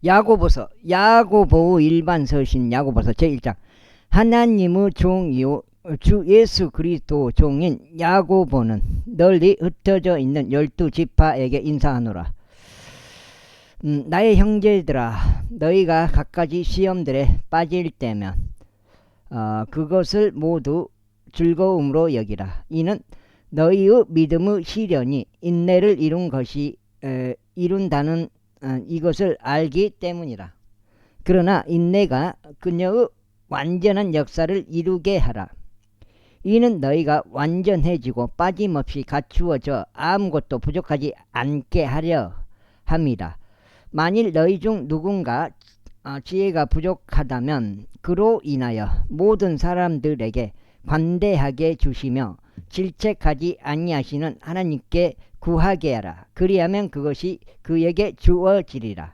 야고보 일반 서신 야고보서 제1장. 하나님의 종이요 주 예수 그리스도 종인 야고보는 널리 흩어져 있는 12지파에게 인사하노라. 나의 형제들아, 너희가 갖가지 시험들에 빠질 때면 그것을 모두 즐거움으로 여기라. 이는 너희의 믿음의 시련이 인내를 이룬다는 이것을 알기 때문이라. 그러나 인내가 그녀의 완전한 역사를 이루게 하라. 이는 너희가 완전해지고 빠짐없이 갖추어져 아무것도 부족하지 않게 하려 함이라. 만일 너희 중 누군가 지혜가 부족하다면 그로 인하여 모든 사람들에게 관대하게 주시며 질책하지 아니하시는 하나님께 구하게 하라. 그리하면 그것이 그에게 주어지리라.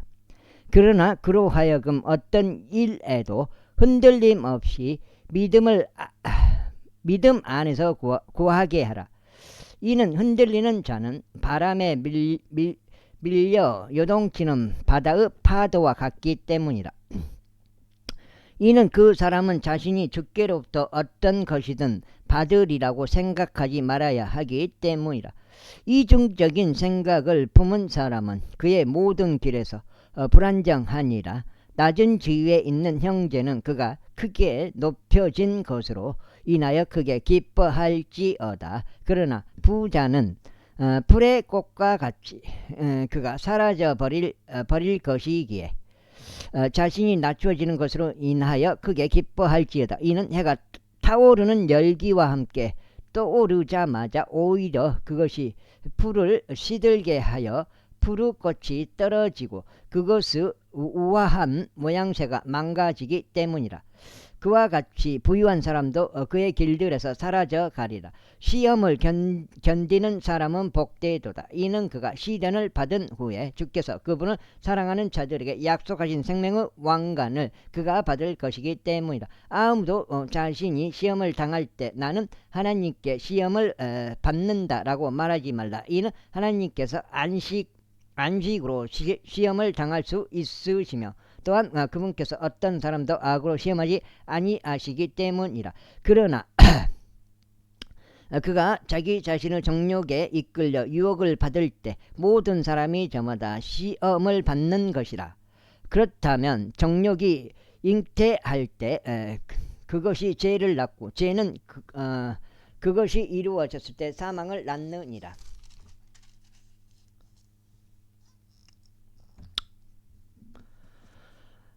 그러나 그로 하여금 어떤 일에도 흔들림 없이 믿음 안에서 구하게 하라. 이는 흔들리는 자는 바람에 밀려 요동치는 바다의 파도와 같기 때문이라. 이는 그 사람은 자신이 주께로부터 어떤 것이든 받으리라고 생각하지 말아야 하기 때문이라. 이중적인 생각을 품은 사람은 그의 모든 길에서 불안정하니라. 낮은 지위에 있는 형제는 그가 크게 높여진 것으로 인하여 크게 기뻐할지어다. 그러나 부자는 풀의 꽃과 같이 그가 사라져 버릴 것이기에 자신이 낮춰지는 것으로 인하여 크게 기뻐할지어다. 이는 해가 타오르는 열기와 함께 떠오르자마자 오히려 그것이 풀을 시들게 하여 푸르꽃이 떨어지고 그것의 우아한 모양새가 망가지기 때문이라. 그와 같이 부유한 사람도 그의 길들에서 사라져 가리라. 시험을 견디는 사람은 복되도다. 이는 그가 시련을 받은 후에 주께서 그분을 사랑하는 자들에게 약속하신 생명의 왕관을 그가 받을 것이기 때문이다. 아무도 자신이 시험을 당할 때 나는 하나님께 시험을 받는다라고 말하지 말라. 이는 하나님께서 안식으로 시험을 당할 수 있으시며 또한 그분께서 어떤 사람도 악으로 시험하지 아니하시기 때문이라. 그러나 그가 자기 자신을 정욕에 이끌려 유혹을 받을 때 모든 사람이 저마다 시험을 받는 것이라. 그렇다면 정욕이 잉태할 때 그것이 죄를 낳고 죄는 그것이 이루어졌을 때 사망을 낳느니라.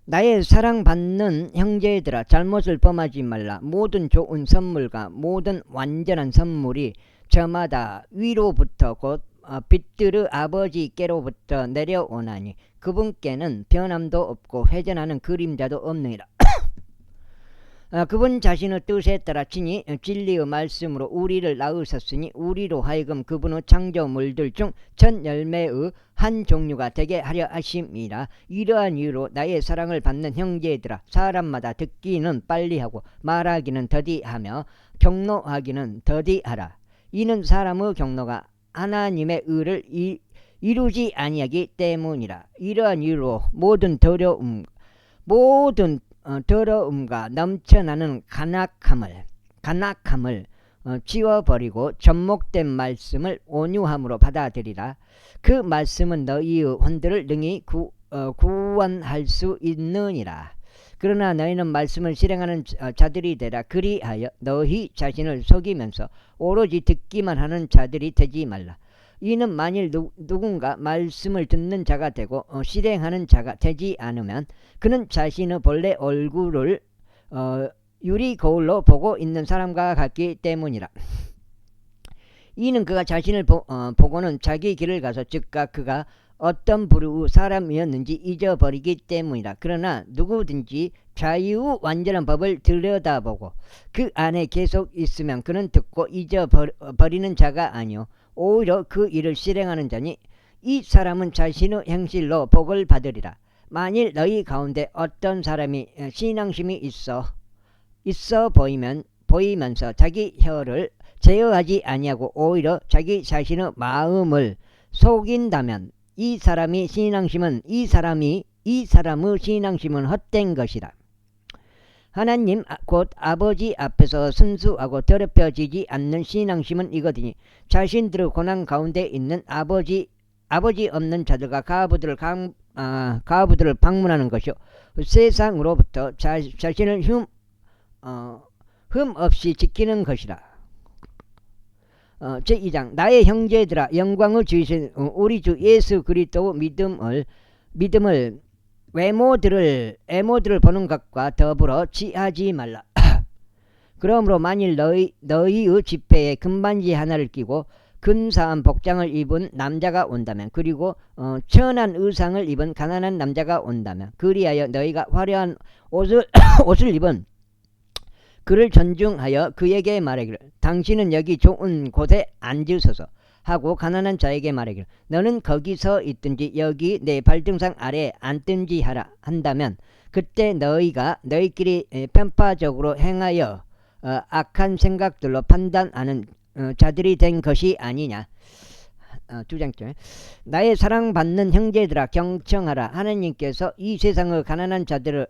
나의 사랑받는 형제들아, 잘못을 범하지 말라. 모든 좋은 선물과 모든 완전한 선물이 저마다 위로부터 곧 빛들의 아버지께로부터 내려오나니 그분께는 변함도 없고 회전하는 그림자도 없느니라. 그분 자신의 뜻에 따라 친히 진리의 말씀으로 우리를 낳으셨으니 우리로 하여금 그분의 창조물들 중 첫 열매의 한 종류가 되게 하려 하심이라. 이러한 이유로 나의 사랑을 받는 형제들아, 사람마다 듣기는 빨리하고 말하기는 더디하며 경노하기는 더디하라. 이는 사람의 경노가 하나님의 의를 이루지 아니하기 때문이라. 이러한 이유로 모든 더러움과 넘쳐나는 간악함을 지워버리고 접목된 말씀을 온유함으로 받아들이라. 그 말씀은 너희의 혼들을 능히 구원할 수 있느니라. 그러나 너희는 말씀을 실행하는 자들이 되라. 그리하여 너희 자신을 속이면서 오로지 듣기만 하는 자들이 되지 말라. 이는 만일 누군가 말씀을 듣는 자가 되고 실행하는 자가 되지 않으면 그는 자신의 본래 얼굴을 유리 거울로 보고 있는 사람과 같기 때문이라. 이는 그가 자신을 보고는 자기 길을 가서 즉각 그가 어떤 부류의 사람이었는지 잊어버리기 때문이라. 그러나 누구든지 자유의 완전한 법을 들여다보고 그 안에 계속 있으면 그는 듣고 잊어버리는 자가 아니요 오히려 그 일을 실행하는 자니 이 사람은 자신의 행실로 복을 받으리라. 만일 너희 가운데 어떤 사람이 신앙심이 있어 보이면서 자기 혀를 제어하지 아니하고 오히려 자기 자신의 마음을 속인다면 이 사람이 이 사람의 신앙심은 헛된 것이다. 하나님 곧 아버지 앞에서 순수하고 더럽혀지지 않는 신앙심은 이거더니 자신들의 고난 가운데 있는 아버지 없는 자들과 가부들을 방문하는 것이요 세상으로부터 자신을 흠 없이 지키는 것이라. 제2장 나의 형제들아 영광을 주이신 우리 주 예수 그리스도 믿음을 애모들을 보는 것과 더불어 취하지 말라. 그러므로 만일 너희의 집회에 금반지 하나를 끼고 근사한 복장을 입은 남자가 온다면 그리고 천한 의상을 입은 가난한 남자가 온다면 그리하여 너희가 화려한 옷을 입은 그를 존중하여 그에게 말하기를 당신은 여기 좋은 곳에 앉으소서 하고 가난한 자에게 말하기를 너는 거기 서 있든지 여기 내 발등상 아래에 앉든지 하라 한다면 그때 너희끼리 편파적으로 행하여 악한 생각들로 판단하는 자들이 된 것이 아니냐. 두 장째 나의 사랑받는 형제들아 경청하라. 하나님께서 이 세상의 가난한 자들을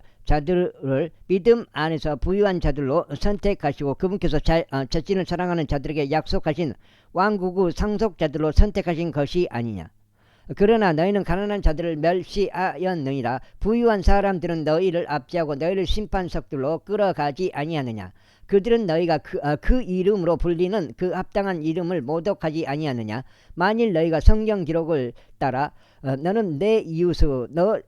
믿음 안에서 부유한 자들로 선택하시고 그분께서 자신을 사랑하는 자들에게 약속하신 왕국의 상속자들로 선택하신 것이 아니냐. 그러나 너희는 가난한 자들을 멸시하였느니라. 부유한 사람들은 너희를 압제하고 너희를 심판석들로 끌어가지 아니하느냐. 그들은 너희가 그 이름으로 불리는 그 합당한 이름을 모독하지 아니하느냐. 만일 너희가 성경 기록을 따라 너는 내 이웃을 너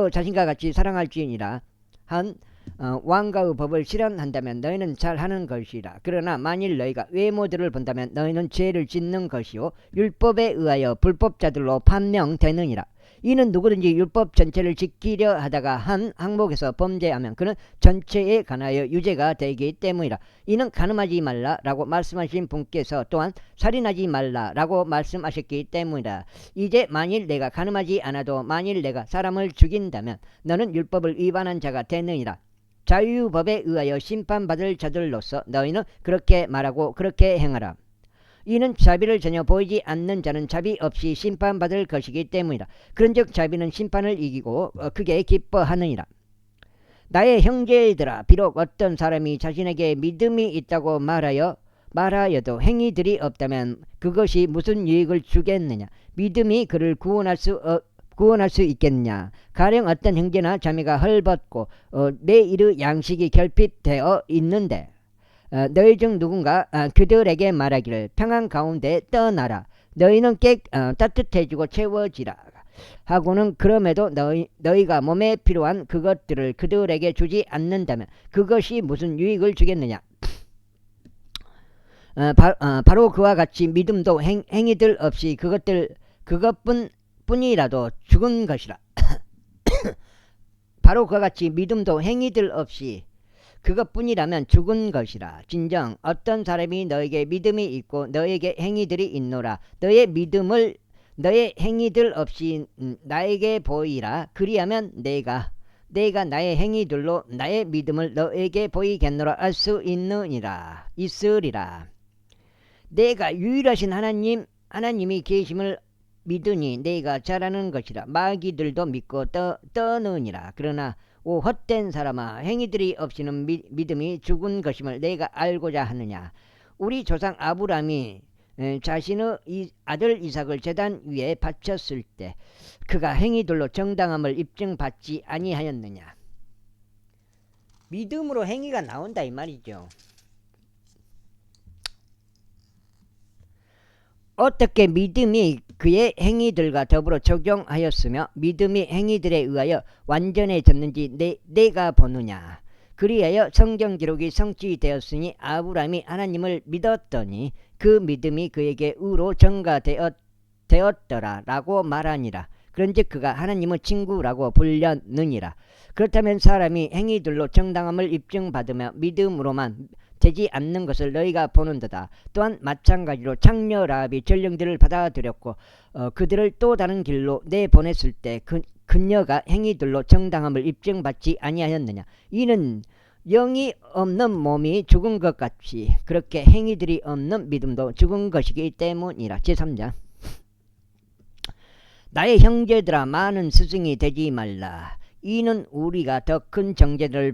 자신과 같이 사랑할지니라 한 왕가의 법을 실현한다면 너희는 잘하는 것이라. 그러나 만일 너희가 외모들을 본다면 너희는 죄를 짓는 것이요 율법에 의하여 불법자들로 판명되느니라. 이는 누구든지 율법 전체를 지키려 하다가 한 항목에서 범죄하면 그는 전체에 관하여 유죄가 되기 때문이라. 이는 간음하지 말라라고 말씀하신 분께서 또한 살인하지 말라라고 말씀하셨기 때문이라. 이제 만일 내가 간음하지 않아도 만일 내가 사람을 죽인다면 너는 율법을 위반한 자가 되느니라. 자유법에 의하여 심판받을 자들로서 너희는 그렇게 말하고 그렇게 행하라. 이는 자비를 전혀 보이지 않는 자는 자비 없이 심판받을 것이기 때문이라. 그런즉 자비는 심판을 이기고 크게 기뻐하느니라. 나의 형제들아 비록 어떤 사람이 자신에게 믿음이 있다고 말하여도 행위들이 없다면 그것이 무슨 유익을 주겠느냐. 믿음이 그를 구원할 수 있겠느냐. 가령 어떤 형제나 자매가 헐벗고 매일의 양식이 결핍되어 있는데 너희 중 누군가 그들에게 말하기를 평안 가운데 떠나라. 너희는 따뜻해지고 채워지라 하고는 그럼에도 너희가 몸에 필요한 그것들을 그들에게 주지 않는다면 그것이 무슨 유익을 주겠느냐. 바로 그와 같이 믿음도 행위들 없이 그것뿐이라도 죽은 것이라. 바로 그와 같이 믿음도 행위들 없이 그것뿐이라면 죽은 것이라. 진정 어떤 사람이 너에게 믿음이 있고 너에게 행위들이 있노라. 너의 행위들 없이 나에게 보이라. 그리하면 내가 나의 행위들로 나의 믿음을 너에게 보이겠노라 할 수 있으리라. 내가 유일하신 하나님이 계심을 믿으니 내가 잘하는 것이라. 마귀들도 믿고 떠느니라. 그러나 오 헛된 사람아 행위들이 없이는 믿음이 죽은 것임을 내가 알고자 하느냐. 우리 조상 아브라함이 자신의 아들 이삭을 제단 위에 바쳤을 때 그가 행위들로 정당함을 입증받지 아니하였느냐. 믿음으로 행위가 나온다 이 말이죠. 어떻게 믿음이 그의 행위들과 더불어 적용하였으며 믿음이 행위들에 의하여 완전해졌는지 내가 보느냐. 그리하여 성경 기록이 성취되었으니 아브라함이 하나님을 믿었더니 그 믿음이 그에게 의로 전가되었더라 라고 말하니라. 그런즉 그가 하나님의 친구라고 불렸느니라. 그렇다면 사람이 행위들로 정당함을 입증받으며 믿음으로만 되지 않는 것을 너희가 보는도다. 또한 마찬가지로 창녀 라합이 전령들을 받아들였고 그들을 또 다른 길로 내보냈을 때 그녀가 행위들로 정당함을 입증받지 아니하였느냐. 이는 영이 없는 몸이 죽은 것 같이 그렇게 행위들이 없는 믿음도 죽은 것이기 때문이라. 제3장 나의 형제들아 많은 스승이 되지 말라. 이는 우리가 더 큰 정죄를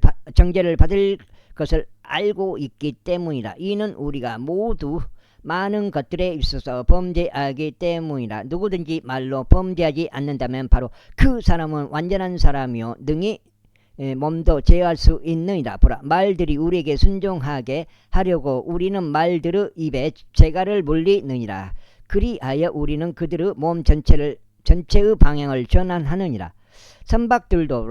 받을 것을 알고 있기 때문이라. 이는 우리가 모두 많은 것들에 있어서 범죄하기 때문이라. 누구든지 말로 범죄하지 않는다면 바로 그 사람은 완전한 사람이요 능히 몸도 제어할 수 있느니라. 보라, 말들이 우리에게 순종하게 하려고 우리는 말들의 입에 재갈을 물리느니라. 그리하여 우리는 그들의 몸 전체의 방향을 전환하느니라. 선박들도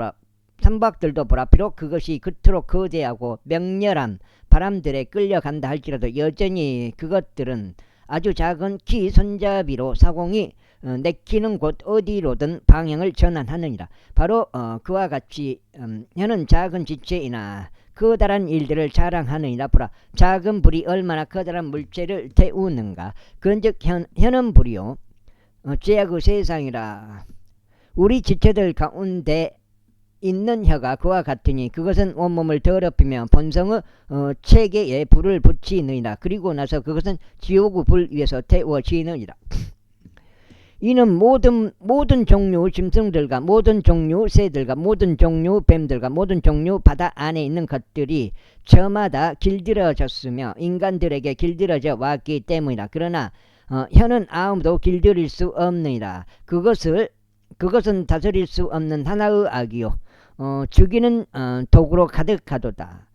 보라, 비록 그것이 그토록 거대하고 맹렬한 바람들에 끌려간다 할지라도 여전히 그것들은 아주 작은 키 손잡이로 사공이 내키는 곳 어디로든 방향을 전환하느니라. 바로 그와 같이 혀는 작은 지체이나 커다란 일들을 자랑하느니라. 보라, 작은 불이 얼마나 커다란 물체를 태우는가. 그런즉 혀는 불이요 죄악의 세상이라. 우리 지체들 가운데 있는 혀가 그와 같으니 그것은 온몸을 더럽히며 본성의 체계에 불을 붙이느니라. 그리고 나서 그것은 지옥의 불 위에서 태워지느니라. 이는 모든 종류 짐승들과 모든 종류 새들과 모든 종류 뱀들과 모든 종류 바다 안에 있는 것들이 저마다 길들여졌으며 인간들에게 길들여져 왔기 때문이라. 그러나 혀는 아무도 길들일 수 없느니라. 그것은 다스릴 수 없는 하나의 악이요 죽이는 도구로 가득하도다.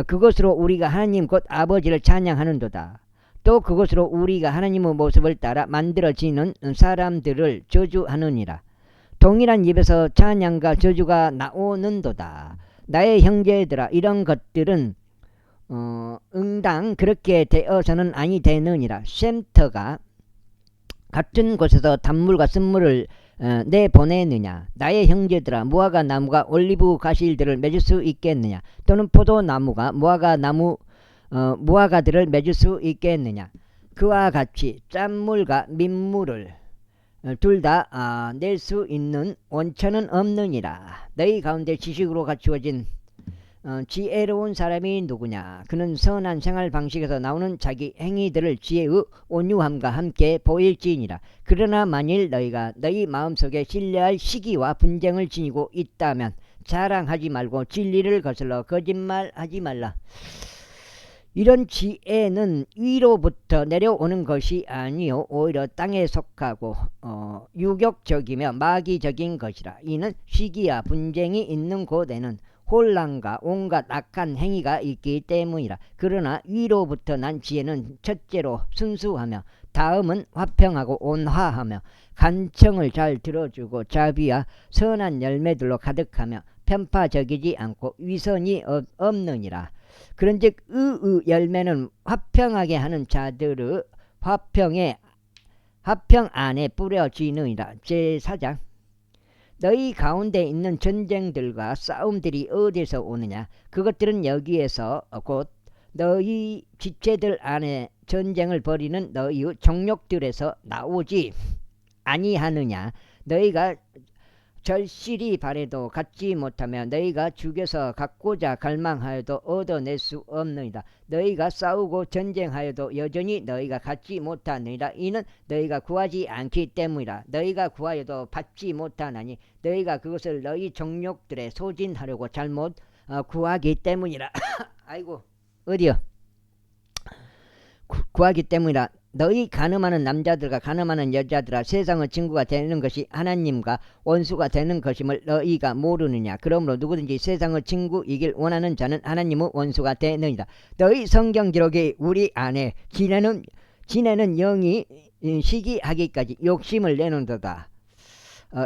그것으로 우리가 하나님 곧 아버지를 찬양하는도다. 또 그것으로 우리가 하나님의 모습을 따라 만들어지는 사람들을 저주하느니라. 동일한 입에서 찬양과 저주가 나오는도다. 나의 형제들아, 이런 것들은 응당 그렇게 되어서는 아니 되느니라. 샘터가 같은 곳에서 단물과 쓴물을 내보내느냐. 나의 형제들아, 무화과 나무가 올리브 가시들을 맺을 수 있겠느냐. 또는 포도나무가 무화과들을 맺을 수 있겠느냐. 그와 같이 짠물과 민물을 둘 다 낼 수 있는 원천은 없느니라. 너희 가운데 지식으로 갖추어진 지혜로운 사람이 누구냐. 그는 선한 생활 방식에서 나오는 자기 행위들을 지혜의 온유함과 함께 보일지니라. 그러나 만일 너희가 너희 마음속에 신뢰할 시기와 분쟁을 지니고 있다면 자랑하지 말고 진리를 거슬러 거짓말하지 말라. 이런 지혜는 위로부터 내려오는 것이 아니요 오히려 땅에 속하고 유격적이며 마귀적인 것이라. 이는 시기와 분쟁이 있는 곳에는 혼란과 온갖 악한 행위가 있기 때문이라. 그러나 위로부터 난 지혜는 첫째로 순수하며 다음은 화평하고 온화하며 간청을 잘 들어주고 자비와 선한 열매들로 가득하며 편파적이지 않고 위선이 없느니라. 그런즉 의의 열매는 화평하게 하는 자들의 화평 안에 뿌려지느니라. 제4장. 너희 가운데 있는 전쟁들과 싸움들이 어디서 오느냐. 그것들은 여기에서 곧 너희 지체들 안에 전쟁을 벌이는 너희의 정욕들에서 나오지 아니하느냐. 너희가 절실히 바래도 갖지 못하며 너희가 죽여서 갖고자 갈망하여도 얻어낼 수 없느니라. 너희가 싸우고 전쟁하여도 여전히 너희가 갖지 못하느니라. 이는 너희가 구하지 않기 때문이라. 너희가 구하여도 받지 못하나니 너희가 그것을 너희 정욕들에 소진하려고 잘못 구하기 때문이라. 아이고 어디요? 구하기 때문이라. 너희 가늠하는 남자들과 가늠하는 여자들아, 세상의 친구가 되는 것이 하나님과 원수가 되는 것임을 너희가 모르느냐. 그러므로 누구든지 세상의 친구이길 원하는 자는 하나님의 원수가 되느니라. 너희 성경 기록이 우리 안에 지내는 영이 시기하기까지 욕심을 내는도다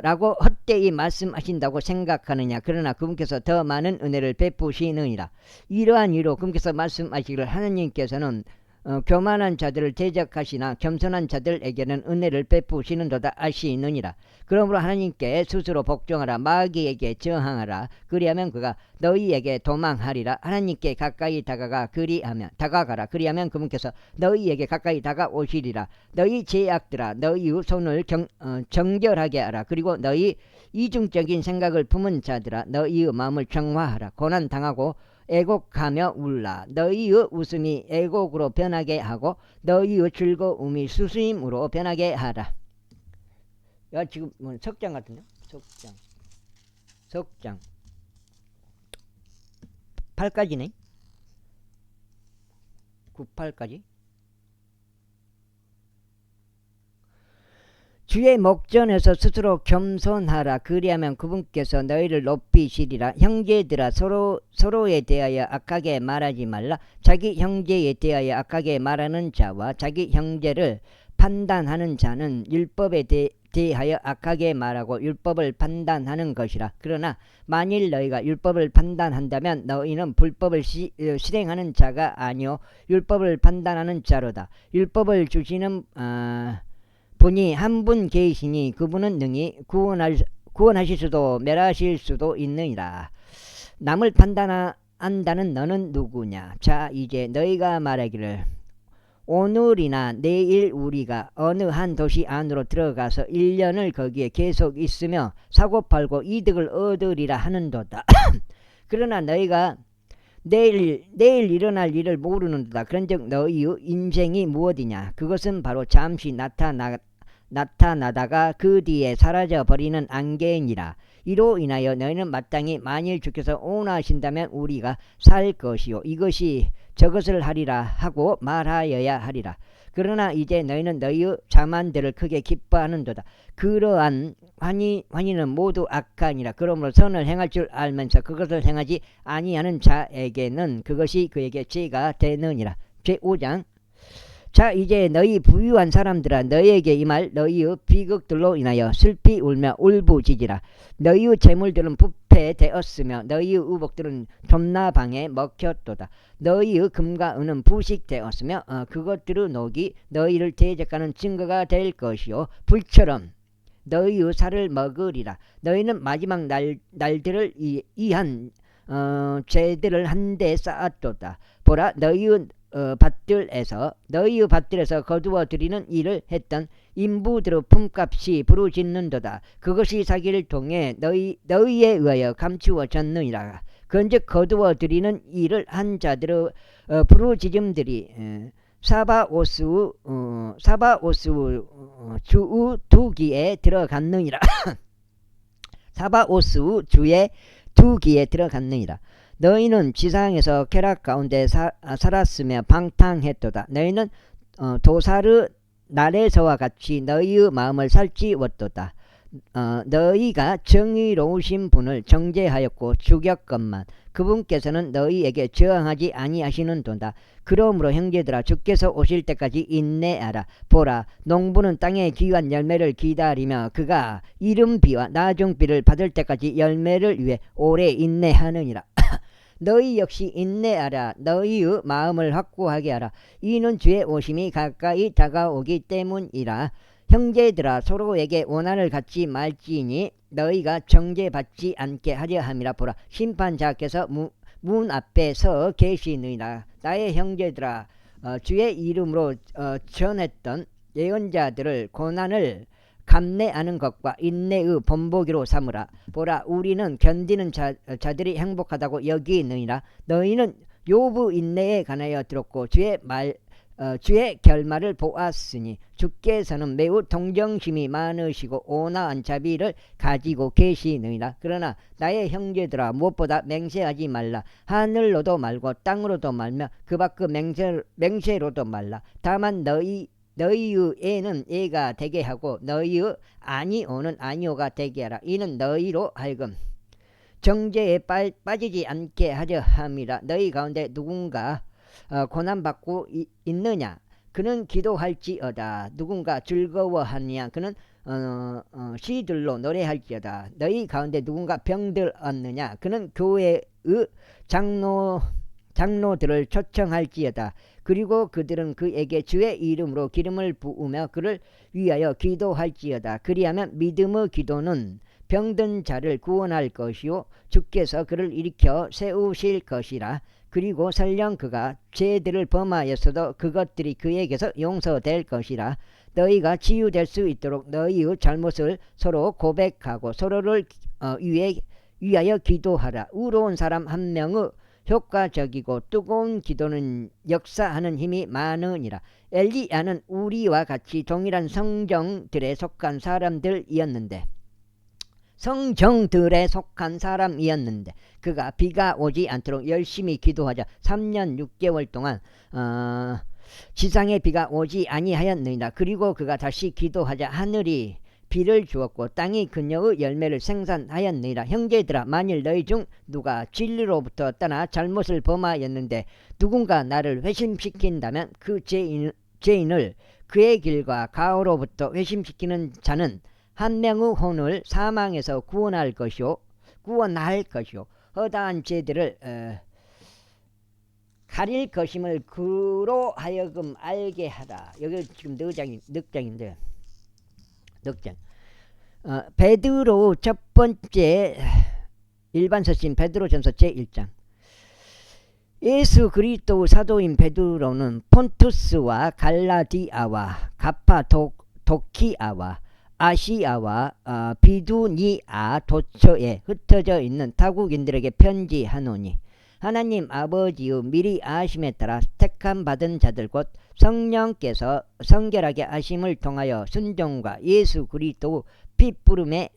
라고 헛되이 말씀하신다고 생각하느냐. 그러나 그분께서 더 많은 은혜를 베푸시느니라. 이러한 이유로 그분께서 말씀하시기를 하나님께서는 교만한 자들을 대적하시나 겸손한 자들에게는 은혜를 베푸시는도다 하시느니라. 그러므로 하나님께 스스로 복종하라. 마귀에게 저항하라. 그리하면 그가 너희에게 도망하리라. 하나님께 가까이 다가가라. 그리하면 그분께서 너희에게 가까이 다가오시리라. 너희 죄악들아, 너희의 손을 정결하게 하라. 그리고 너희 이중적인 생각을 품은 자들아, 너희의 마음을 정화하라. 고난 당하고 애곡하며 울라. 너희의 웃음이 애곡으로 변하게 하고 너희의 즐거움이 수수임으로 변하게 하라. 야 지금 뭐 석장 같은데? 석장 8까지네. 98까지. 주의 목전에서 스스로 겸손하라. 그리하면 그분께서 너희를 높이시리라. 형제들아 서로에 대하여 악하게 말하지 말라. 자기 형제에 대하여 악하게 말하는 자와 자기 형제를 판단하는 자는 율법에 대하여 악하게 말하고 율법을 판단하는 것이라. 그러나 만일 너희가 율법을 판단한다면 너희는 불법을 실행하는 자가 아니요 율법을 판단하는 자로다. 율법을 주시는 분이 한 분 계시니 그분은 능히 구원하실 수도 멸하실 수도 있느니라. 남을 판단한다는 너는 누구냐? 자 이제 너희가 말하기를 오늘이나 내일 우리가 어느 한 도시 안으로 들어가서 1년을 거기에 계속 있으며 사고팔고 이득을 얻으리라 하는도다. 그러나 너희가 내일 일어날 일을 모르는도다. 그런즉 너희의 인생이 무엇이냐? 그것은 바로 잠시 나타나다가 그 뒤에 사라져 버리는 안개니라. 이로 인하여 너희는 마땅히 만일 주께서 원하신다면 우리가 살 것이요 이것이 저것을 하리라 하고 말하여야 하리라. 그러나 이제 너희는 너희의 자만들을 크게 기뻐하는도다. 그러한 환희는 모두 악하니라. 그러므로 선을 행할 줄 알면서 그것을 행하지 아니하는 자에게는 그것이 그에게 죄가 되느니라. 제5장. 자 이제 너희 부유한 사람들아 너희에게 이 말 너희의 비극들로 인하여 슬피 울며 울부짖으라. 너희의 재물들은 부패되었으며 너희의 의복들은 좀나방에 먹혔도다. 너희의 금과 은은 부식되었으며 그것들의 녹이 너희를 대적하는 증거가 될 것이요 불처럼 너희의 살을 먹으리라. 너희는 마지막 날들을 이한 죄들을 한데 쌓았도다. 보라 너희의 밭들에서 거두어 들이는 일을 했던 인부들의 품값이 부르짖는도다. 그것이 사기를 통해 너희에 의하여 감추어졌느니라. 그런즉 거두어 들이는 일을 한 자들의 부르짖음들이 사바오스 주의 두기에 들어갔느니라. 사바오스 주의 두기에 들어갔느니라. 너희는 지상에서 쾌락 가운데 살았으며 방탕했도다. 너희는 도사르 날에서와 같이 너희의 마음을 살찌웠도다. 너희가 정의로우신 분을 정죄하였고 죽였건만 그분께서는 너희에게 저항하지 아니하시는도다. 그러므로 형제들아 주께서 오실 때까지 인내하라. 보라 농부는 땅의 귀한 열매를 기다리며 그가 이른비와 나중비를 받을 때까지 열매를 위해 오래 인내하느니라. 너희 역시 인내하라. 너희의 마음을 확고하게 하라. 이는 주의 오심이 가까이 다가오기 때문이라. 형제들아 서로에게 원한을 갖지 말지니 너희가 정죄받지 않게 하려 함이라. 보라 심판자께서 문 앞에 서 계시느니라. 나의 형제들아 주의 이름으로 전했던 예언자들을 고난을 감내하는 것과 인내의 본보기로 삼으라. 보라 우리는 견디는 자들이 행복하다고 여기느니라. 너희는 욥의 인내에 관하여 들었고 주의 결말을 보았으니 주께서는 매우 동정심이 많으시고 온화한 자비를 가지고 계시느니라. 그러나 나의 형제들아 무엇보다 맹세하지 말라. 하늘로도 말고 땅으로도 말며 그 밖의 맹세로도 말라. 다만 너희의 애는 애가 되게 하고 너희의 아니오는 아니오가 되게 하라. 이는 너희로 하여금 정죄에 빠지지 않게 하려 함이라. 너희 가운데 누군가 고난받고 있느냐? 그는 기도할지어다. 누군가 즐거워하느냐? 그는 시들로 노래할지어다. 너희 가운데 누군가 병들었느냐? 그는 교회의 장로들을 초청할지어다. 그리고 그들은 그에게 주의 이름으로 기름을 부으며 그를 위하여 기도할지어다. 그리하면 믿음의 기도는 병든 자를 구원할 것이요 주께서 그를 일으켜 세우실 것이라. 그리고 설령 그가 죄들을 범하였어도 그것들이 그에게서 용서될 것이라. 너희가 치유될 수 있도록 너희의 잘못을 서로 고백하고 서로를 위하여 기도하라. 의로운 사람 한 명의 효과적이고 뜨거운 기도는 역사하는 힘이 많으니라. 엘리야는 우리와 같이 동일한 성정들에 속한 사람들이었는데 그가 비가 오지 않도록 열심히 기도하자 3년 6개월 동안 지상에 비가 오지 아니하였느니라. 그리고 그가 다시 기도하자 하늘이 비를 주었고 땅이 그녀의 열매를 생산하였느니라. 형제들아, 만일 너희 중 누가 진리로부터 떠나 잘못을 범하였는데 누군가 나를 회심시킨다면 그 죄인을 그의 길과 가오로부터 회심시키는 자는 한 명의 혼을 사망에서 구원할 것이요 허다한 죄들을 가릴 것임을 그로 하여금 알게 하라. 여기 지금 넉장인데 베드로 첫 번째 일반 서신 베드로전서 제1장. 예수 그리스도 사도인 베드로는 폰투스와 갈라디아와 가파도키아와 아시아와 비두니아 도처에 흩어져 있는 타국인들에게 편지하노니 하나님 아버지의 미리 아심에 따라 택함 받은 자들 곧 성령께서 성결하게 하심을 통하여 순종과 예수 그리스도 피부름에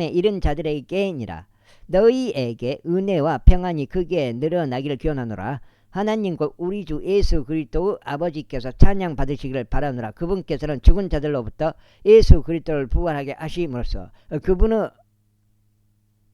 이른 자들에게니라. 너희에게 은혜와 평안이 크게 늘어나기를 기원하노라. 하나님 곧 우리 주 예수 그리스도 아버지께서 찬양 받으시기를 바라노라. 그분께서는 죽은 자들로부터 예수 그리스도를 부활하게 하심으로써 그분의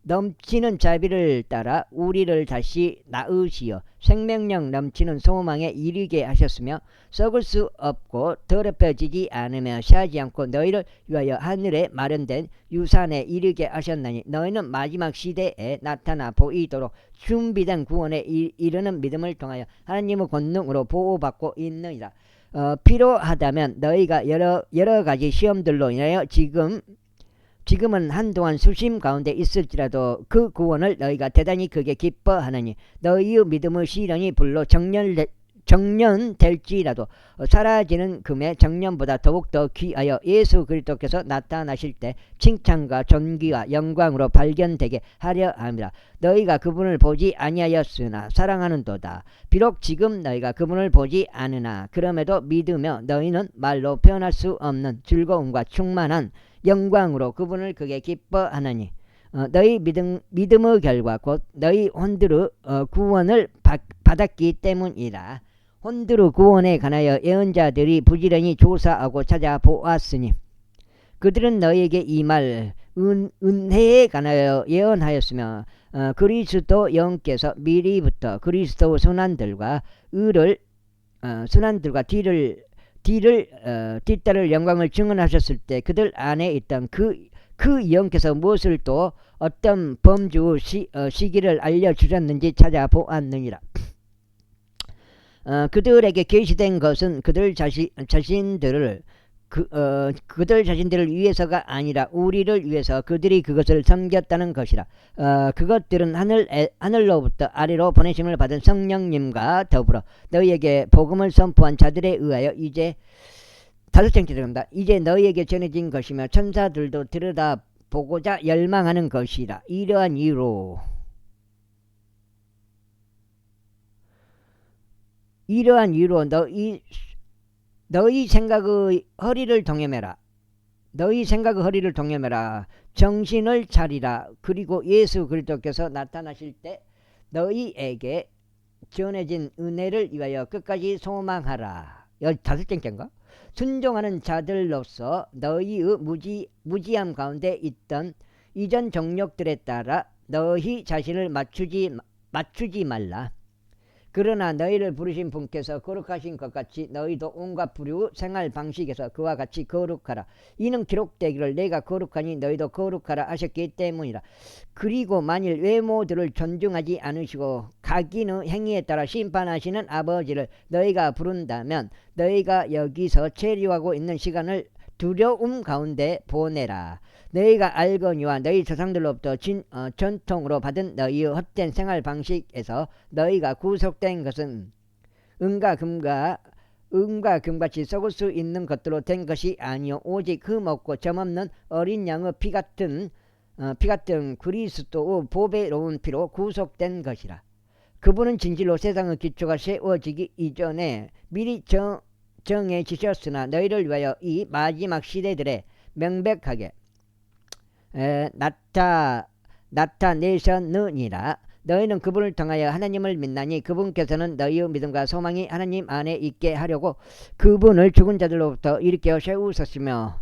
넘치는 자비를 따라 우리를 다시 낳으시어 생명력 넘치는 소망에 이르게 하셨으며 썩을 수 없고 더럽혀지지 않으며 sha지 않고 너희를 위하여 하늘에 마련된 유산에 이르게 하셨나니 너희는 마지막 시대에 나타나 보이도록 준비된 구원에 이르는 믿음을 통하여 하나님의 권능으로 보호받고 있느니라. 필요하다면 너희가 여러 가지 시험들로 인하여 지금은 한동안 수심 가운데 있을지라도 그 구원을 너희가 대단히 크게 기뻐하느니 너희의 믿음의 시련이 불로 정년될지라도 사라지는 금의 정년보다 더욱더 귀하여 예수 그리스도께서 나타나실 때 칭찬과 존귀와 영광으로 발견되게 하려 합니다. 너희가 그분을 보지 아니하였으나 사랑하는도다. 비록 지금 너희가 그분을 보지 않으나 그럼에도 믿으며 너희는 말로 표현할 수 없는 즐거움과 충만한 영광으로 그분을 크게 기뻐하느니 너희 믿음의 결과 곧 너희 혼들의 구원을 받았기 때문이라. 혼들의 구원에 관하여 예언자들이 부지런히 조사하고 찾아보았으니 그들은 너희에게 이 말 은혜에 관하여 예언하였으며 그리스도 영께서 미리부터 그리스도 순환들과 뒤따를 영광을 증언하셨을 때 그들 안에 있던 그 영께서 무엇을 또 어떤 범주 시기를 알려주셨는지 찾아보았느니라. 그들에게 계시된 것은 그들 자신들을 위해서가 아니라 우리를 위해서 그들이 그것을 섬겼다는 것이라. 그것들은 하늘로부터 아래로 보내심을 받은 성령님과 더불어 너희에게 복음을 선포한 자들에 의하여 이제 5장째 들어갑니다. 이제 너희에게 전해진 것이며 천사들도 들여다보고자 열망하는 것이라. 이러한 이유로 너희 생각의 허리를 동여매라. 정신을 차리라. 그리고 예수 그리스도께서 나타나실 때 너희에게 전해진 은혜를 위하여 끝까지 소망하라. 여기 5장째인가? 순종하는 자들로서 너희의 무지함 가운데 있던 이전 정욕들에 따라 너희 자신을 맞추지 말라. 그러나 너희를 부르신 분께서 거룩하신 것 같이 너희도 온갖 부류의 생활 방식에서 그와 같이 거룩하라. 이는 기록되기를 내가 거룩하니 너희도 거룩하라 하셨기 때문이라. 그리고 만일 외모들을 존중하지 않으시고 각인의 행위에 따라 심판하시는 아버지를 너희가 부른다면 너희가 여기서 체류하고 있는 시간을 두려움 가운데 보내라. 너희가 알거니와 너희 조상들로부터 전통으로 받은 너희의 헛된 생활 방식에서 너희가 구속된 것은 은과 금같이 썩을 수 있는 것들로 된 것이 아니요 오직 흠없고 점없는 어린 양의 피 같은 그리스도의 보배로운 피로 구속된 것이라. 그분은 진실로 세상의 기초가 세워지기 이전에 미리 정해지셨으나 너희를 위하여 이 마지막 시대들에 명백하게 나타내셨느니라. 너희는 그분을 통하여 하나님을 믿나니 그분께서는 너희의 믿음과 소망이 하나님 안에 있게 하려고 그분을 죽은 자들로부터 일으켜 세우셨으며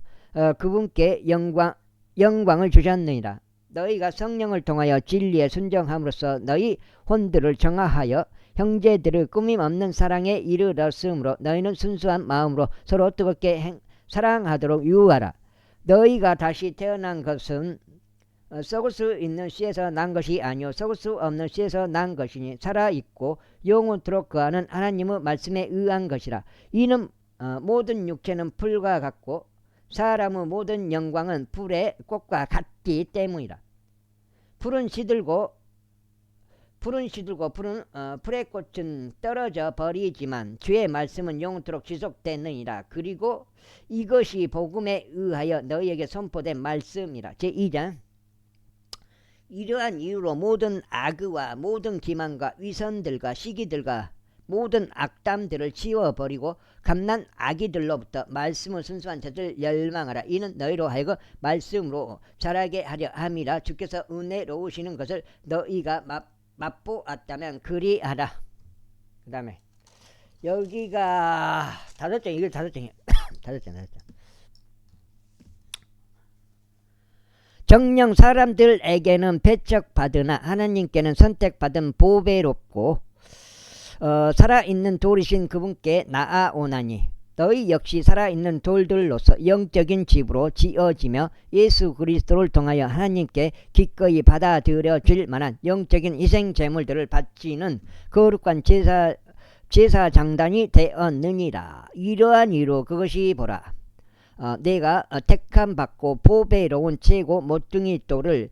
그분께 영광을 주셨느니라. 너희가 성령을 통하여 진리에 순종함으로써 너희 혼들을 정화하여 형제들의 꾸밈없는 사랑에 이르렀으므로 너희는 순수한 마음으로 서로 뜨겁게 사랑하도록 유하라. 너희가 다시 태어난 것은 썩을 수 있는 씨에서 난 것이 아니요 썩을 수 없는 씨에서 난 것이니 살아있고 영원토록 거하는 하나님의 말씀에 의한 것이라. 이는 모든 육체는 풀과 같고 사람의 모든 영광은 풀의 꽃과 같기 때문이라. 풀은 시들고 풀의 꽃은 떨어져 버리지만 주의 말씀은 영원토록 지속되느니라. 그리고 이것이 복음에 의하여 너희에게 선포된 말씀이라. 제2장. 이러한 이유로 모든 악의와 모든 기만과 위선들과 시기들과 모든 악담들을 지워버리고 감난 악의들로부터 말씀을 순수한 자들 열망하라. 이는 너희로 하여금 말씀으로 자라게 하려 함이라. 주께서 은혜로우시는 것을 너희가 맛보았다면 그리하라. 그 다음에 여기가 5장. 이거 5장이에요. 5장. 정녕 사람들에게는 배척받으나 하나님께는 선택받은 보배롭고 살아있는 돌이신 그분께 나아오나니 너희 역시 살아있는 돌들로서 영적인 집으로 지어지며 예수 그리스도를 통하여 하나님께 기꺼이 받아들여질 만한 영적인 희생 제물들을 바치는 거룩한 제사 장단이 되었느니라. 이러한 이유로 그것이 보라. 내가 택함 받고 보배로운 최고 모퉁이 돌을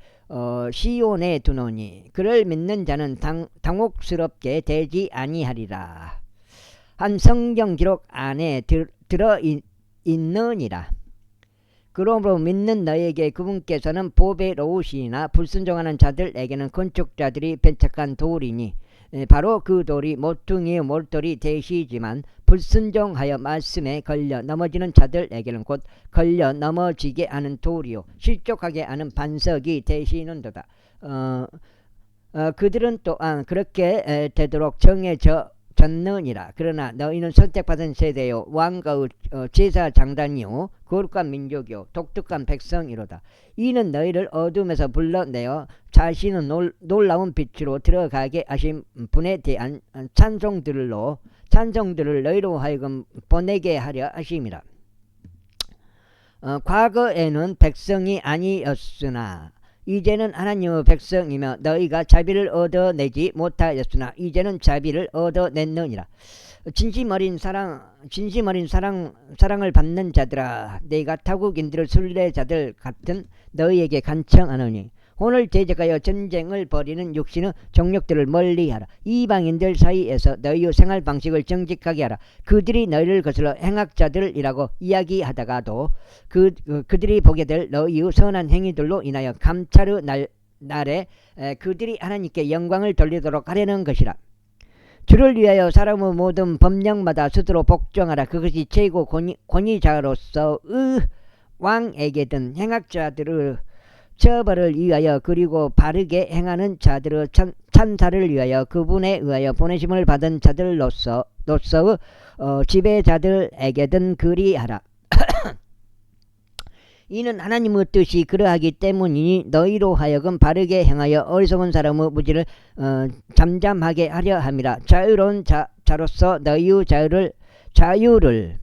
시온에 두노니 그를 믿는 자는 당혹스럽게 되지 아니하리라. 한 성경 기록 안에 들어 있느니라. 그러므로 믿는 너에게 그분께서는 보배로우시나 불순종하는 자들에게는 건축자들이 배척한 돌이니 바로 그 돌이 모퉁이의 몰돌이 되시지만 불순종하여 말씀에 걸려 넘어지는 자들에게는 곧 걸려 넘어지게 하는 돌이요 실족하게 하는 반석이 되시는도다. 그들은 또한 그렇게 되도록 정해졌느니라. 그러나 너희는 선택받은 세대요 왕가의 제사 장단이요 거룩한 민족이요 독특한 백성이로다. 이는 너희를 어둠에서 불러내어 자신의 놀라운 빛으로 들어가게 하신 분에 대한 찬송들을 너희로 하여금 보내게 하려 하심이라. 과거에는 백성이 아니었으나 이제는 하나님의 백성이며 너희가 자비를 얻어내지 못하였으나 이제는 자비를 얻어냈느니라. 진심 어린 사랑을 받는 자들아, 내가 타국인들의 순례자들 같은 너희에게 간청하노니 오늘 대적하여 전쟁을 벌이는 육신의 정욕들을 멀리하라. 이방인들 사이에서 너희의 생활 방식을 정직하게 하라. 그들이 너희를 거슬러 행악자들이라고 이야기하다가도 그들이 보게 될 너희의 선한 행위들로 인하여 감찰의 날에 그들이 하나님께 영광을 돌리도록 하려는 것이라. 주를 위하여 사람의 모든 법령마다 스스로 복종하라. 그것이 최고 권위자로서의 왕에게든 행악자들의 처벌을 위하여 그리고 바르게 행하는 자들의 찬사를 위하여 그분에 의하여 보내심을 받은 자들로서의 지배자들에게든 그리하라. 이는 하나님의 뜻이 그러하기 때문이니 너희로 하여금 바르게 행하여 어리석은 사람의 무지를 잠잠하게 하려 함이라. 자유로운 자로서 너희의 자유를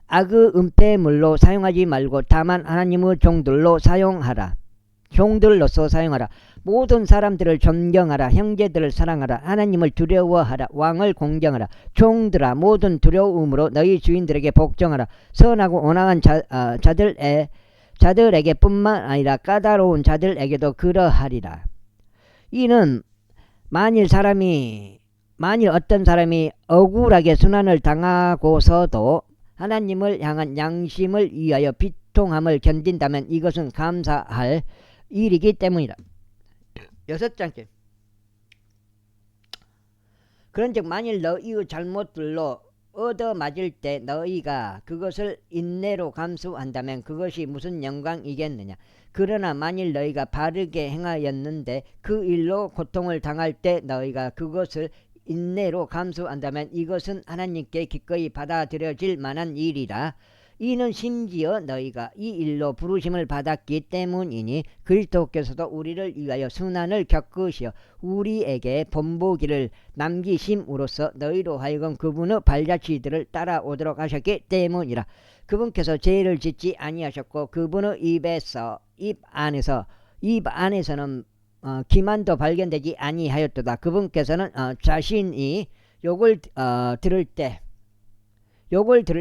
악의 은폐물로 사용하지 말고 다만 하나님의 종들로서 사용하라. 모든 사람들을 존경하라. 형제들을 사랑하라. 하나님을 두려워하라. 왕을 공경하라. 종들아, 모든 두려움으로 너희 주인들에게 복종하라. 선하고 온화한 자들에게 뿐만 아니라 까다로운 자들에게도 그러하리라. 이는 만일 어떤 사람이 억울하게 순환을 당하고서도 하나님을 향한 양심을 위하여 비통함을 견딘다면 이것은 감사할 일이기 때문이라. 6장째. 그런즉 만일 너희의 잘못들로 얻어맞을 때 너희가 그것을 인내로 감수한다면 그것이 무슨 영광이겠느냐. 그러나 만일 너희가 바르게 행하였는데 그 일로 고통을 당할 때 너희가 그것을 인내로 감수한다면 이것은 하나님께 기꺼이 받아들여질 만한 일이라. 이는 심지어 너희가 이 일로 부르심을 받았기 때문이니 그리스도께서도 우리를 위하여 순환을 겪으시어 우리에게 본보기를 남기심으로써 너희로 하여금 그분의 발자취들을 따라오도록 하셨기 때문이라. 그분께서 죄를 짓지 아니하셨고 그분의 입 안에서는 기만도 발견되지 아니하였도다. 그분께서는 자신이 욕을 들을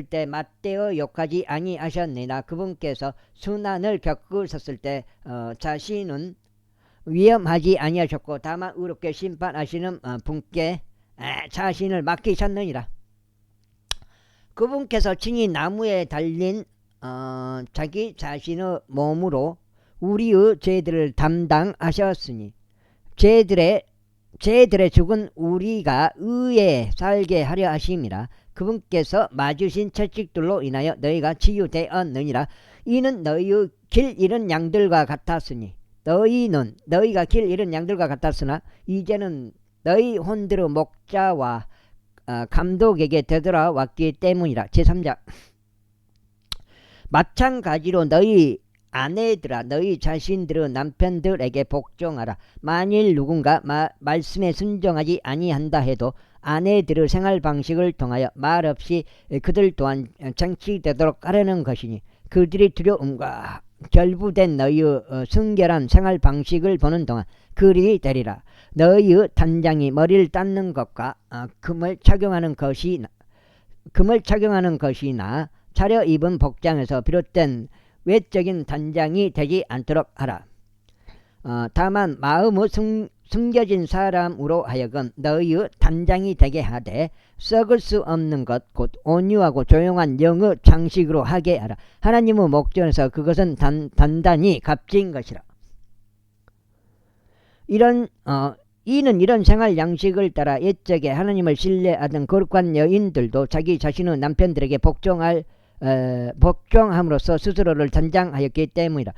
때 맞대어 욕하지 아니하셨느니라. 그분께서 순환을 겪으셨을 때 자신은 위험하지 아니하셨고 다만 의롭게 심판하시는 분께 자신을 맡기셨느니라. 그분께서 친히 나무에 달린 자기 자신의 몸으로 우리의 죄들을 담당하셨으니 죄들의 죽은 우리가 의에 살게 하려 하심이라. 그분께서 맞으신 채찍들로 인하여 너희가 치유되었느니라. 이는 너희의 길 잃은 양들과 같았으니 너희가 길 잃은 양들과 같았으나 이제는 너희 혼들의 목자와 감독에게 되돌아왔기 때문이라. 제3장. 마찬가지로 너희 아내들아 너희 자신들의 남편들에게 복종하라. 만일 누군가 말씀에 순종하지 아니한다 해도 아내들의 생활 방식을 통하여 말없이 그들 또한 장치되도록 하려는 것이니 그들이 두려움과 결부된 너희의 순결한 생활 방식을 보는 동안 그리 되리라. 너희의 단장이 머리를 닦는 것과 금을 착용하는 것이나 차려입은 복장에서 비롯된 외적인 단장이 되지 않도록 하라. 다만 마음의 숨겨진 사람으로 하여금 너희의 단장이 되게 하되 썩을 수 없는 것 곧 온유하고 조용한 영의 장식으로 하게 하라. 하나님의 목전에서 그것은 단단히 값진 것이라. 이는 이런 생활 양식을 따라 옛적에 하나님을 신뢰하던 거룩한 여인들도 자기 자신의 남편들에게 복종함으로써 스스로를 단장하였기 때문이다.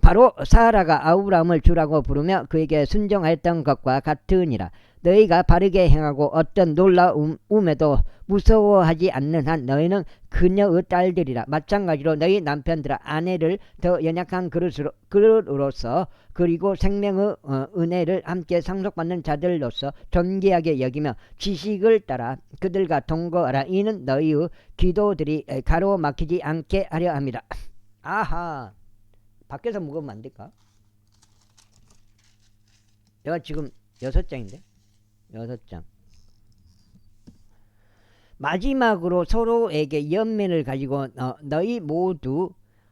바로 사라가 아브라함을 주라고 부르며 그에게 순종하였던 것과 같으니라. 너희가 바르게 행하고 어떤 놀라움에도 무서워하지 않는 한 너희는 그녀의 딸들이라. 마찬가지로 너희 남편들아 아내를 더 연약한 그릇으로서 그리고 생명의 은혜를 함께 상속받는 자들로서 존귀하게 여기며 지식을 따라 그들과 동거하라. 이는 너희의 기도들이 가로막히지 않게 하려 합니다. 아하, 밖에서 묵으면 안 될까? 내가 지금 6장인데 6장. 마지막으로 서로에게 연민을 가지고 너희 모두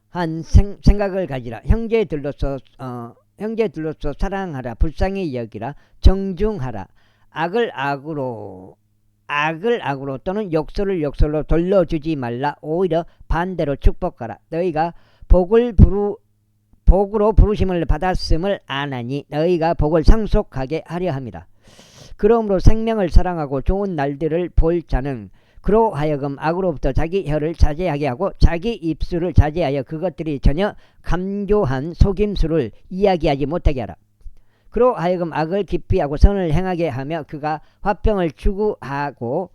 한 생각을 가지라. 형제들로서 사랑하라. 불쌍히 여기라. 정중하라. 악을 악으로 또는 욕설을 욕설로 돌려주지 말라. 오히려 반대로 축복하라. 너희가 복으로 부르심을 받았음을 아나니 너희가 복을 상속하게 하려 합니다. 그러므로 생명을 사랑하고 좋은 날들을 볼 자는 그로 하여금 악으로부터 자기 혀를 자제하게 하고 자기 입술을 자제하여 그것들이 전혀 감교한 속임수를 이야기하지 못하게 하라. 그로 하여금 악을 기피하고 선을 행하게 하며 그가 화평을 추구하고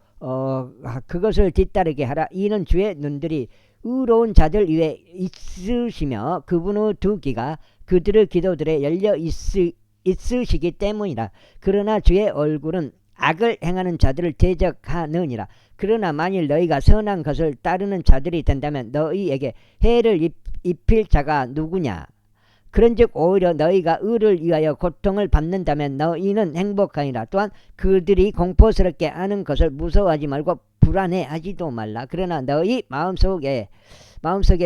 그것을 뒤따르게 하라. 이는 주의 눈들이 의로운 자들 위에 있으시며 그분의 두 귀가 그들의 기도들에 열려 있으시기 때문이라. 그러나 주의 얼굴은 악을 행하는 자들을 대적하느니라. 그러나 만일 너희가 선한 것을 따르는 자들이 된다면 너희에게 해를 입힐 자가 누구냐. 그런즉 오히려 너희가 의를 위하여 고통을 받는다면 너희는 행복하니라. 또한 그들이 공포스럽게 하는 것을 무서워하지 말고 불안해하지도 말라. 그러나 너희 마음속에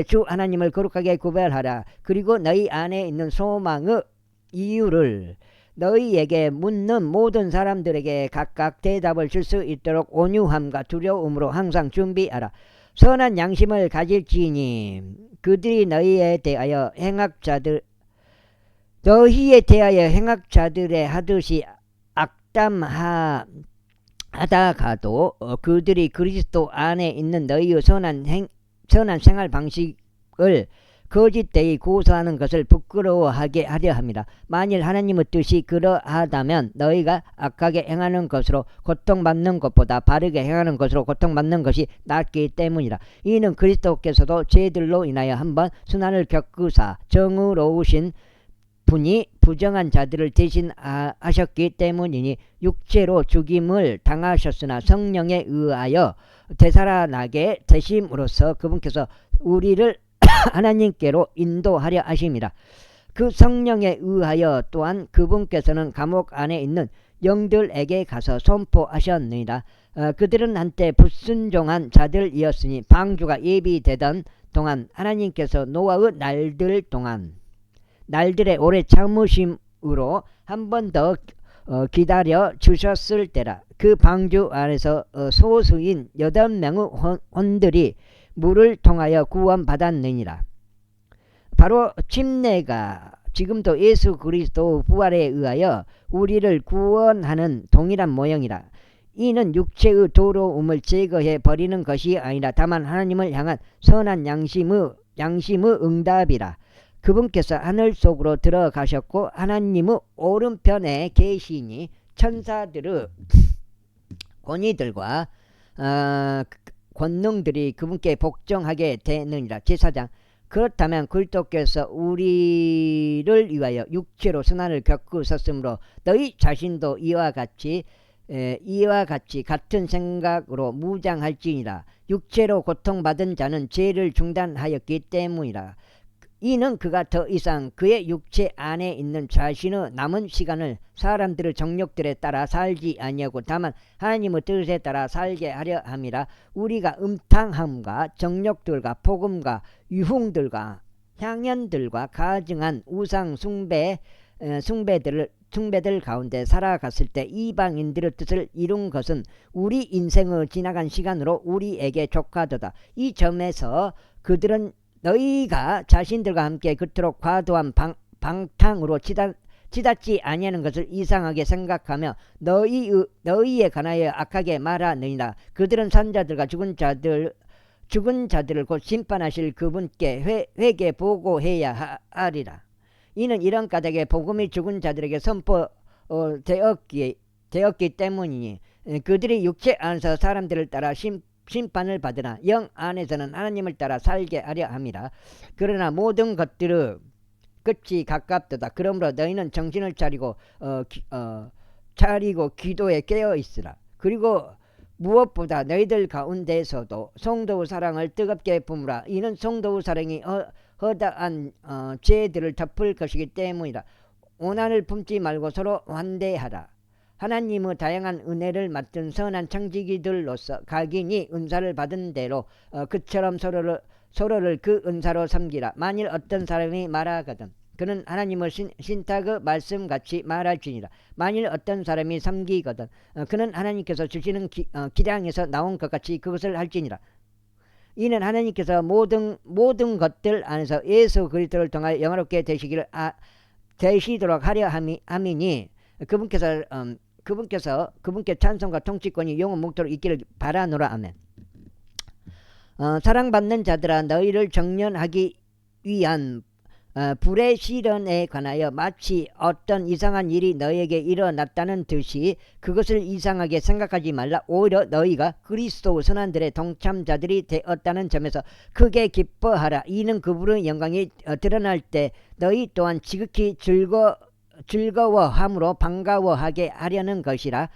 주 하나님을 거룩하게 구별하라. 그리고 너희 안에 있는 소망의 이유를 너희에게 묻는 모든 사람들에게 각각 대답을 줄 수 있도록 온유함과 두려움으로 항상 준비하라. 선한 양심을 가질지니 그들이 너희에 대하여 행악자들의 하듯이 하다가도 그들이 그리스도 안에 있는 너희의 선한 생활 방식을 거짓되이 고소하는 것을 부끄러워하게 하려 합니다. 만일 하나님의 뜻이 그러하다면 너희가 악하게 행하는 것으로 고통받는 것보다 바르게 행하는 것으로 고통받는 것이 낫기 때문이라. 이는 그리스도께서도 죄들로 인하여 한번 순환을 겪으사 정의로우신 분이 부정한 자들을 대신하셨기 때문이니 육체로 죽임을 당하셨으나 성령에 의하여 되살아나게 되심으로써 그분께서 우리를 하나님께로 인도하려 하십니다. 그 성령에 의하여 또한 그분께서는 감옥 안에 있는 영들에게 가서 선포하셨느니라. 그들은 한때 불순종한 자들이었으니 방주가 예비되던 동안 하나님께서 노아의 날들의 오래 참으심으로 한 번 더 기다려 주셨을 때라. 그 방주 안에서 소수인 8명의 혼들이 물을 통하여 구원받았느니라. 바로 침례가 지금도 예수 그리스도 부활에 의하여 우리를 구원하는 동일한 모형이라. 이는 육체의 더러움을 제거해 버리는 것이 아니라 다만 하나님을 향한 선한 양심의 응답이라. 그분께서 하늘 속으로 들어가셨고 하나님의 오른편에 계시니 천사들의 권위들과 권능들이 그분께 복종하게 되느니라. 제사장. 그렇다면 그리스도께서 우리를 위하여 육체로 선한을 겪으셨으므로 너희 자신도 이와 같이 같은 생각으로 무장할지니라. 육체로 고통받은 자는 죄를 중단하였기 때문이라. 이는 그가 더 이상 그의 육체 안에 있는 자신의 남은 시간을 사람들의 정욕들에 따라 살지 아니하고 다만 하나님의 뜻에 따라 살게 하려 함이라. 우리가 음탕함과 정욕들과 폭음과 유흥들과 향연들과 가증한 우상 숭배들 가운데 살아갔을 때 이방인들의 뜻을 이룬 것은 우리 인생의 지나간 시간으로 우리에게 족하도다. 이 점에서 그들은 너희가 자신들과 함께 그토록 과도한 방탕으로 치닫지 아니하는 것을 이상하게 생각하며 너희에 관하여 악하게 말하느니라. 그들은 산자들과 죽은 자들을 곧 심판하실 그분께 회개 보고해야 하리라. 이는 이런 까닭에 복음이 죽은 자들에게 선포되었기 때문이니 그들이 육체 안에서 사람들을 따라 심판을 받으나 영 안에서는 하나님을 따라 살게 하려 함이라. 그러나 모든 것들의 끝이 가깝도다. 그러므로 너희는 정신을 차리고 기도에 깨어 있으라. 그리고 무엇보다 너희들 가운데서도 성도의 사랑을 뜨겁게 품으라. 이는 성도의 사랑이 허다한 죄들을 덮을 것이기 때문이라. 오난을 품지 말고 서로 환대하라. 하나님의 다양한 은혜를 맡은 선한 청지기들로서 각인이 은사를 받은 대로 그처럼 서로를 그 은사로 섬기라. 만일 어떤 사람이 말하거든 그는 하나님의 신탁의 말씀같이 말할지니라. 만일 어떤 사람이 섬기거든 그는 하나님께서 주시는 기량에서 나온 것 같이 그것을 할지니라. 이는 하나님께서 모든 것들 안에서 예수 그리스도를 통하여 영화롭게 되시도록 하려 함이니 그분께 찬송과 통치권이 영원 묵도록 있기를 바라노라. 아멘. 사랑받는 자들아, 너희를 정련하기 위한 불의 시련에 관하여 마치 어떤 이상한 일이 너희에게 일어났다는 듯이 그것을 이상하게 생각하지 말라. 오히려 너희가 그리스도 선한들의 동참자들이 되었다는 점에서 크게 기뻐하라. 이는 그분의 영광이 드러날 때 너희 또한 지극히 즐거워함으로 반가워하게 하려는 것이라.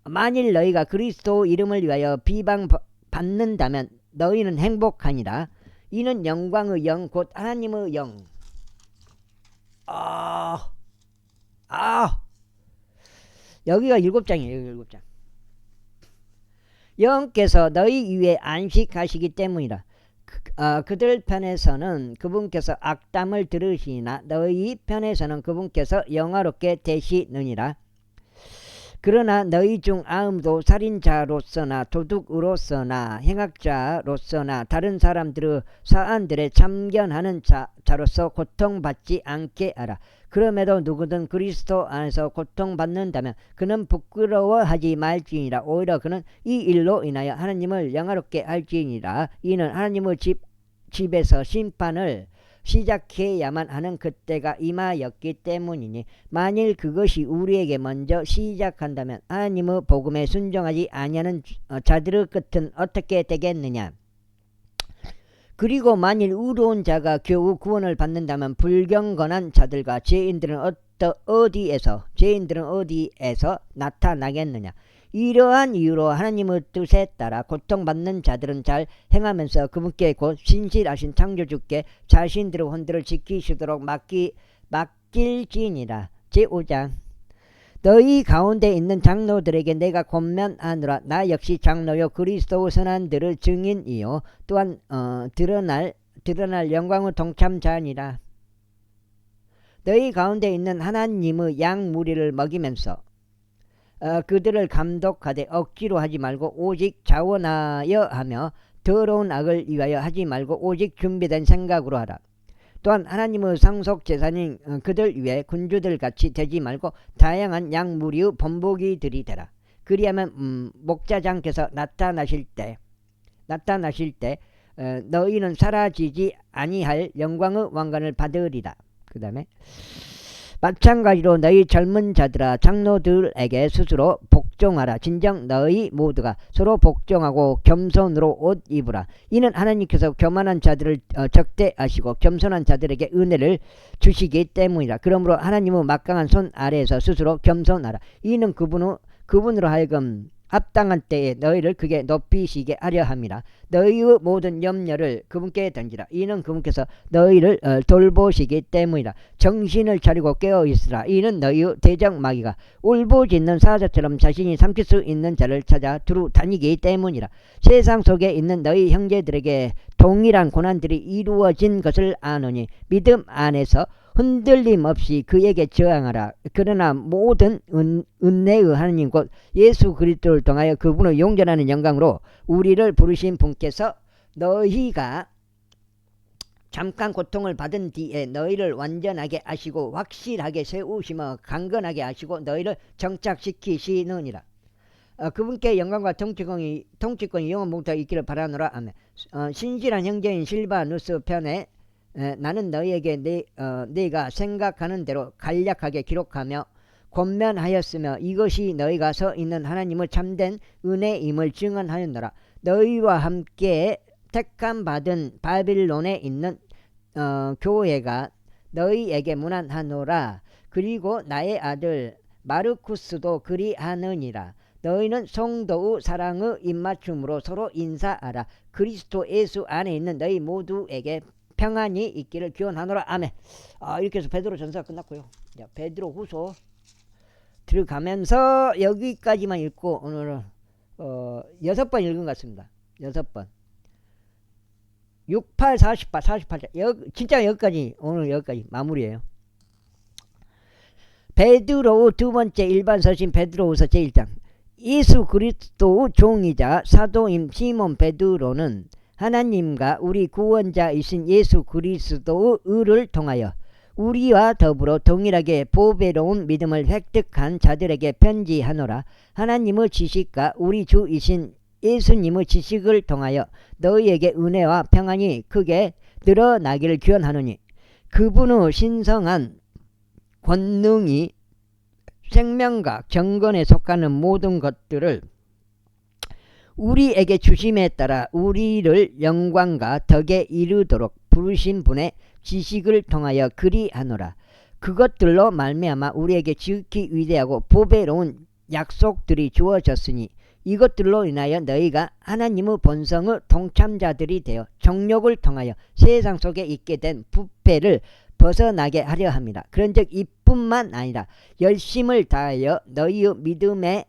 만일 너희가 그리스도 이름을 위하여 비방받는다면 너희는 행복하니라. 이는 영광의 영 곧 하나님의 영. 여기가 7장이에요. 7장. 영께서 너희 위에 안식하시기 때문이라. 그들 편에서는 그분께서 악담을 들으시나 너희 편에서는 그분께서 영화롭게 되시느니라. 그러나 너희 중 아무도 살인자로서나 도둑으로서나 행악자로서나 다른 사람들의 사안들에 참견하는 자로서 고통받지 않게 하라. 그럼에도 누구든 그리스도 안에서 고통받는다면 그는 부끄러워하지 말지니라. 오히려 그는 이 일로 인하여 하나님을 영화롭게 할지니라. 이는 하나님의 집에서 심판을 시작해야만 하는 그때가 임하였기 때문이니, 만일 그것이 우리에게 먼저 시작한다면 하나님의 복음에 순종하지 아니하는 자들의 끝은 어떻게 되겠느냐. 그리고 만일 의로운 자가 겨우 구원을 받는다면 불경건한 자들과 죄인들은 어디에서 나타나겠느냐. 이러한 이유로 하나님의 뜻에 따라 고통받는 자들은 잘 행하면서 그분께 곧 신실하신 창조주께 자신들의 혼들을 지키시도록 맡길지니라. 제5장. 너희 가운데 있는 장로들에게 내가 권면하노라. 나 역시 장로요 그리스도의 선한들의 증인이요 또한 드러날 영광의 동참자니라. 너희 가운데 있는 하나님의 양 무리를 먹이면서 그들을 감독하되 억지로 하지 말고 오직 자원하여 하며 더러운 악을 위하여 하지 말고 오직 준비된 생각으로 하라. 또한 하나님의 상속 재산인 그들 위에 군주들 같이 되지 말고 다양한 양 무리의 본보기들이 되라. 그리하면 목자장께서 나타나실 때 너희는 사라지지 아니할 영광의 왕관을 받으리라. 그 다음에 마찬가지로 너희 젊은 자들아 장로들에게 스스로 복종하라. 진정 너희 모두가 서로 복종하고 겸손으로 옷 입으라. 이는 하나님께서 교만한 자들을 적대하시고 겸손한 자들에게 은혜를 주시기 때문이라. 그러므로 하나님의 막강한 손 아래에서 스스로 겸손하라. 이는 그분으로 하여금 합당한 때에 너희를 크게 높이시게 하려 함이라. 너희의 모든 염려를 그분께 던지라. 이는 그분께서 너희를 돌보시기 때문이라. 정신을 차리고 깨어있으라. 이는 너희의 대적 마귀가 울부짖는 사자처럼 자신이 삼킬 수 있는 자를 찾아 두루 다니기 때문이라. 세상 속에 있는 너희 형제들에게 동일한 고난들이 이루어진 것을 아노니 믿음 안에서 흔들림 없이 그에게 저항하라. 그러나 모든 은혜의 하나님 곧 예수 그리스도를 통하여 그분의 용전하는 영광으로 우리를 부르신 분께서 너희가 잠깐 고통을 받은 뒤에 너희를 완전하게 하시고 확실하게 세우시며 강건하게 하시고 너희를 정착시키시느니라. 그분께 영광과 통치권이 영원부터 있기를 바라노라. 아멘. 신실한 형제인 실바누스 편에 나는 너희에게 네가 생각하는 대로 간략하게 기록하며 권면하였으며 이것이 너희가 서 있는 하나님의 참된 은혜임을 증언하였노라. 너희와 함께 택함받은 바빌론에 있는 교회가 너희에게 문안하노라. 그리고 나의 아들 마르쿠스도 그리하느니라. 너희는 성도의 사랑의 입맞춤으로 서로 인사하라. 그리스도 예수 안에 있는 너희 모두에게 평안이 있기를 기원하노라. 아멘. 이렇게 해서 베드로 전서가 끝났고요. 베드로 후서 들어가면서 여기까지만 읽고 오늘은 6번 읽은 것 같습니다. 6번 6, 8, 48장 진짜 여기까지, 오늘 여기까지 마무리예요. 베드로의 두 번째 일반 서신 베드로후서 제1장. 예수 그리스도의 종이자 사도임 시몬 베드로는 하나님과 우리 구원자이신 예수 그리스도의 의를 통하여 우리와 더불어 동일하게 보배로운 믿음을 획득한 자들에게 편지하노라. 하나님의 지식과 우리 주이신 예수님의 지식을 통하여 너희에게 은혜와 평안이 크게 늘어나기를 기원하노니 그분의 신성한 권능이 생명과 경건에 속하는 모든 것들을 우리에게 주심에 따라 우리를 영광과 덕에 이르도록 부르신 분의 지식을 통하여 그리하노라. 그것들로 말미암아 우리에게 지극히 위대하고 보배로운 약속들이 주어졌으니 이것들로 인하여 너희가 하나님의 본성의 동참자들이 되어 정욕을 통하여 세상 속에 있게 된 부패를 벗어나게 하려 합니다. 그런즉 이뿐만 아니라 열심을 다하여 너희의 믿음에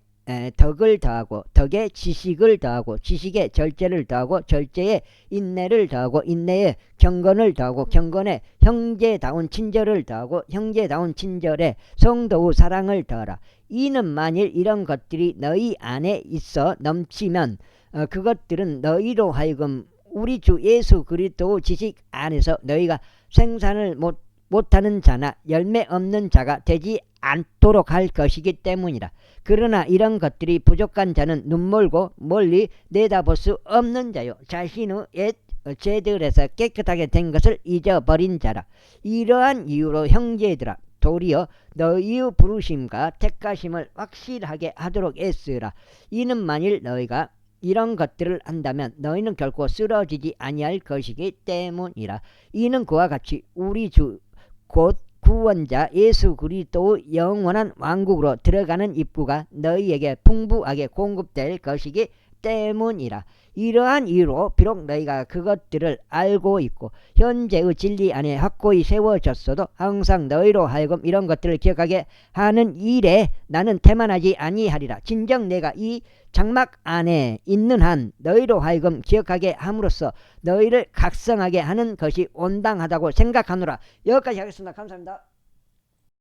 덕을 더하고 덕에 지식을 더하고 지식에 절제를 더하고 절제에 인내를 더하고 인내에 경건을 더하고 경건에 형제다운 친절을 더하고 형제다운 친절에 성도의 사랑을 더하라. 이는 만일 이런 것들이 너희 안에 있어 넘치면 그것들은 너희로 하여금 우리 주 예수 그리스도의 지식 안에서 너희가 생산을 못 못하는 자나 열매 없는 자가 되지 않도록 할 것이기 때문이라. 그러나 이런 것들이 부족한 자는 눈멀고 멀리 내다볼 수 없는 자요 자신의 옛 죄들에서 깨끗하게 된 것을 잊어버린 자라. 이러한 이유로 형제들아 도리어 너희의 부르심과 택하심을 확실하게 하도록 애쓰라. 이는 만일 너희가 이런 것들을 한다면 너희는 결코 쓰러지지 아니할 것이기 때문이라. 이는 그와 같이 우리 주 곧 구원자 예수 그리스도의 영원한 왕국으로 들어가는 입구가 너희에게 풍부하게 공급될 것이기 때문이라. 이러한 이유로 비록 너희가 그것들을 알고 있고 현재의 진리 안에 확고히 세워졌어도 항상 너희로 하여금 이런 것들을 기억하게 하는 일에 나는 태만하지 아니하리라. 진정 내가 이 장막 안에 있는 한 너희로 하여금 기억하게 함으로써 너희를 각성하게 하는 것이 온당하다고 생각하노라. 여기까지 하겠습니다. 감사합니다.